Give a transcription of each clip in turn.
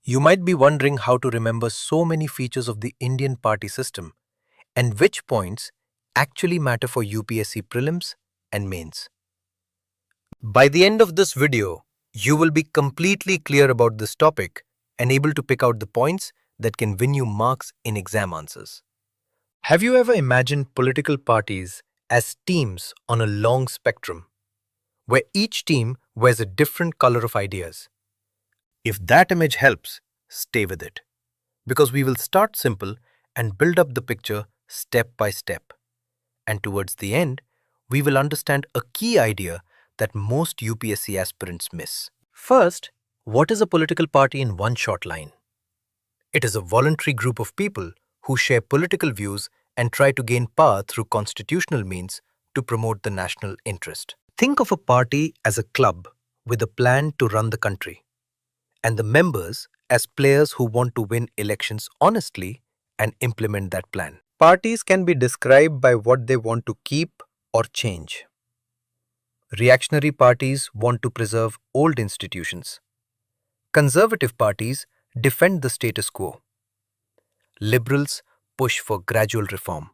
You might be wondering how to remember so many features of the Indian party system and which points actually matter for UPSC Prelims and Mains. By the end of this video, you will be completely clear about this topic and able to pick out the points that can win you marks in exam answers. Have you ever imagined political parties as teams on a long spectrum, where each team wears a different color of ideas? If that image helps, stay with it, because we will start simple and build up the picture step by step. And towards the end, we will understand a key idea that most UPSC aspirants miss. First, what is a political party in one short line? It is a voluntary group of people who share political views and try to gain power through constitutional means to promote the national interest. Think of a party as a club with a plan to run the country, and the members as players who want to win elections honestly and implement that plan. Parties can be described by what they want to keep or change. Reactionary parties want to preserve old institutions. Conservative parties defend the status quo. Liberals push for gradual reform.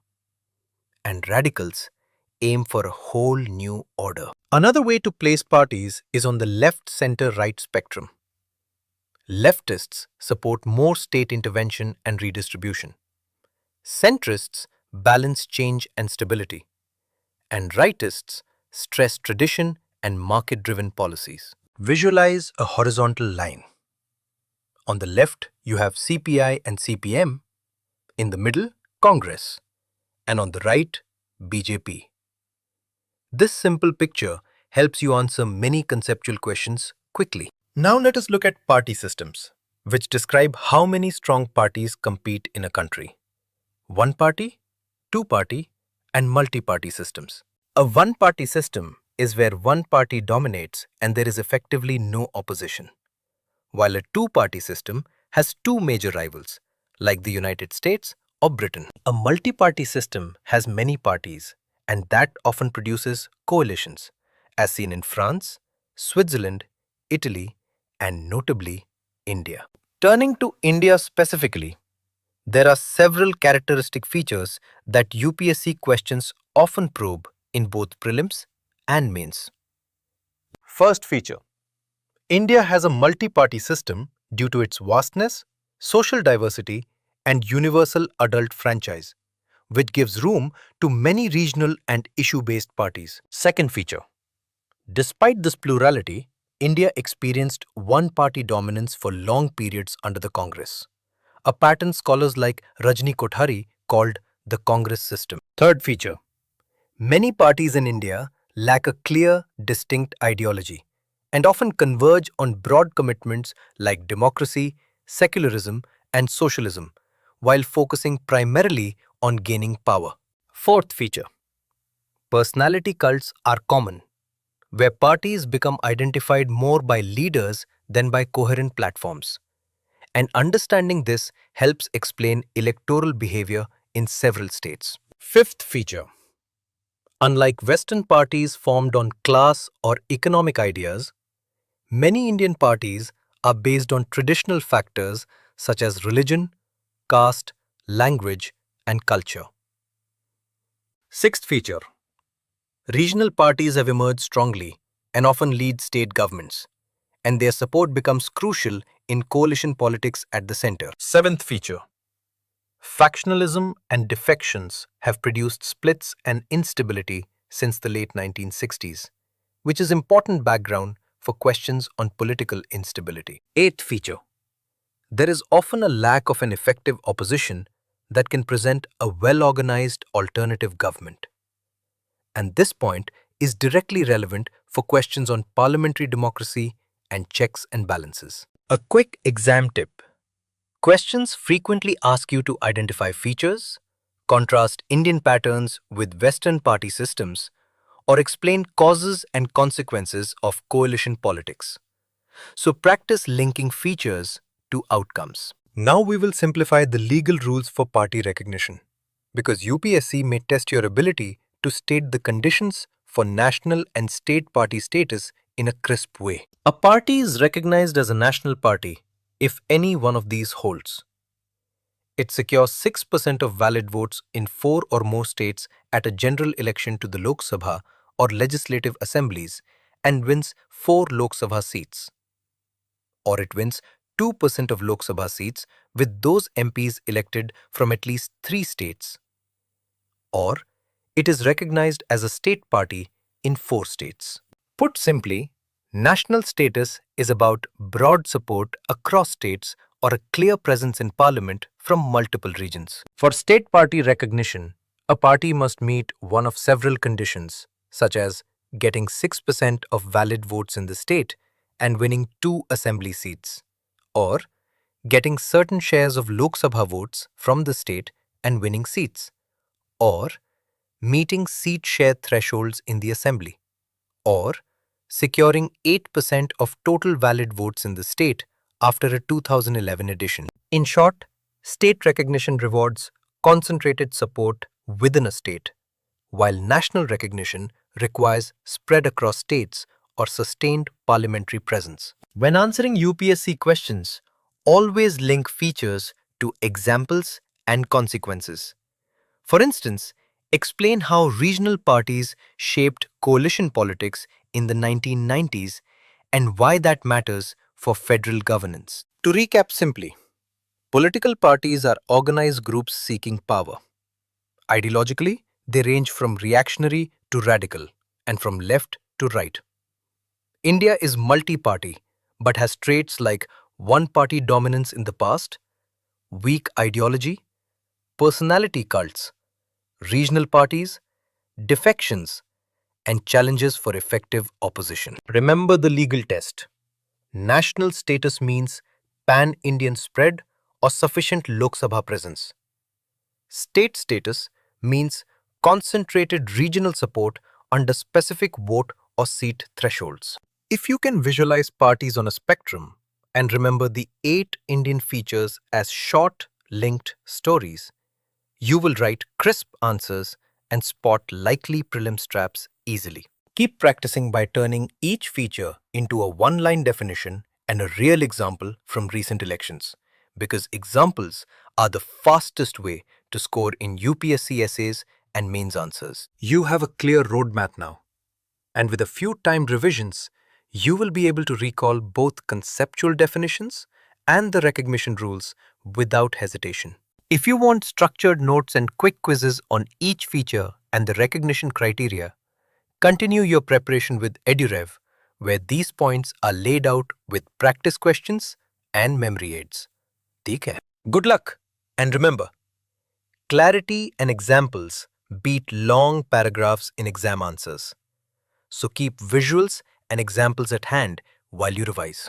And radicals aim for a whole new order. Another way to place parties is on the left-center-right spectrum. Leftists support more state intervention and redistribution. Centrists balance change and stability. And rightists stress tradition and market-driven policies. Visualize a horizontal line. On the left, you have CPI and CPM. In the middle, Congress. And on the right, BJP. This simple picture helps you answer many conceptual questions quickly. Now let us look at party systems, which describe how many strong parties compete in a country. One party, two party, and multi-party systems. A one-party system is where one party dominates and there is effectively no opposition, while a two-party system has two major rivals, like the United States or Britain. A multi-party system has many parties, and that often produces coalitions, as seen in France, Switzerland, Italy, and notably India. Turning to India specifically, there are several characteristic features that UPSC questions often probe in both prelims and mains. First feature: India has a multi-party system due to its vastness, social diversity, and universal adult franchise, which gives room to many regional and issue-based parties. Second feature: despite this plurality, India experienced one-party dominance for long periods under the Congress, a pattern scholars like Rajni Kothari called the Congress system. Third feature: many parties in India lack a clear, distinct ideology and often converge on broad commitments like democracy, secularism, and socialism, while focusing primarily on gaining power. Fourth feature: personality cults are common, where parties become identified more by leaders than by coherent platforms. And understanding this helps explain electoral behavior in several states. Fifth feature: unlike Western parties formed on class or economic ideas, many Indian parties are based on traditional factors such as religion, caste, language, and culture. Sixth feature: regional parties have emerged strongly and often lead state governments, and their support becomes crucial in coalition politics at the center. Seventh feature: factionalism and defections have produced splits and instability since the late 1960s, which is important background for questions on political instability. Eighth feature: there is often a lack of an effective opposition that can present a well-organized alternative government. And this point is directly relevant for questions on parliamentary democracy and checks and balances. A quick exam tip: questions frequently ask you to identify features, contrast Indian patterns with Western party systems, or explain causes and consequences of coalition politics. So practice linking features to outcomes. Now we will simplify the legal rules for party recognition, because UPSC may test your ability to state the conditions for national and state party status in a crisp way. A party is recognized as a national party if any one of these holds. It secures 6% of valid votes in 4 or more states at a general election to the Lok Sabha or legislative assemblies and wins 4 Lok Sabha seats. Or it wins 2% of Lok Sabha seats with those MPs elected from at least 3 states. Or it is recognized as a state party in 4 states. Put simply, national status is about broad support across states or a clear presence in parliament from multiple regions. For state party recognition, a party must meet one of several conditions, such as getting 6% of valid votes in the state and winning 2 assembly seats, or getting certain shares of Lok Sabha votes from the state and winning seats, or meeting seat share thresholds in the assembly, or securing 8% of total valid votes in the state after a 2011 edition. In short, state recognition rewards concentrated support within a state, while national recognition requires spread across states or sustained parliamentary presence. When answering UPSC questions, always link features to examples and consequences. For instance, explain how regional parties shaped coalition politics in the 1990s and why that matters for federal governance. To recap simply, political parties are organized groups seeking power. Ideologically, they range from reactionary to radical and from left to right. India is multi-party but has traits like one-party dominance in the past, weak ideology, personality cults, regional parties, defections, and challenges for effective opposition. Remember the legal test. National status means pan-Indian spread or sufficient Lok Sabha presence. State status means concentrated regional support under specific vote or seat thresholds. If you can visualize parties on a spectrum and remember the 8 Indian features as short, linked stories, you will write crisp answers and spot likely prelims traps easily. Keep practicing by turning each feature into a one-line definition and a real example from recent elections, because examples are the fastest way to score in UPSC essays and mains answers. You have a clear roadmap now, and with a few timed revisions, you will be able to recall both conceptual definitions and the recognition rules without hesitation. If you want structured notes and quick quizzes on each feature and the recognition criteria, continue your preparation with EduRev, where these points are laid out with practice questions and memory aids. ठीक है? Good luck! And remember, clarity and examples beat long paragraphs in exam answers. So keep visuals and examples at hand while you revise.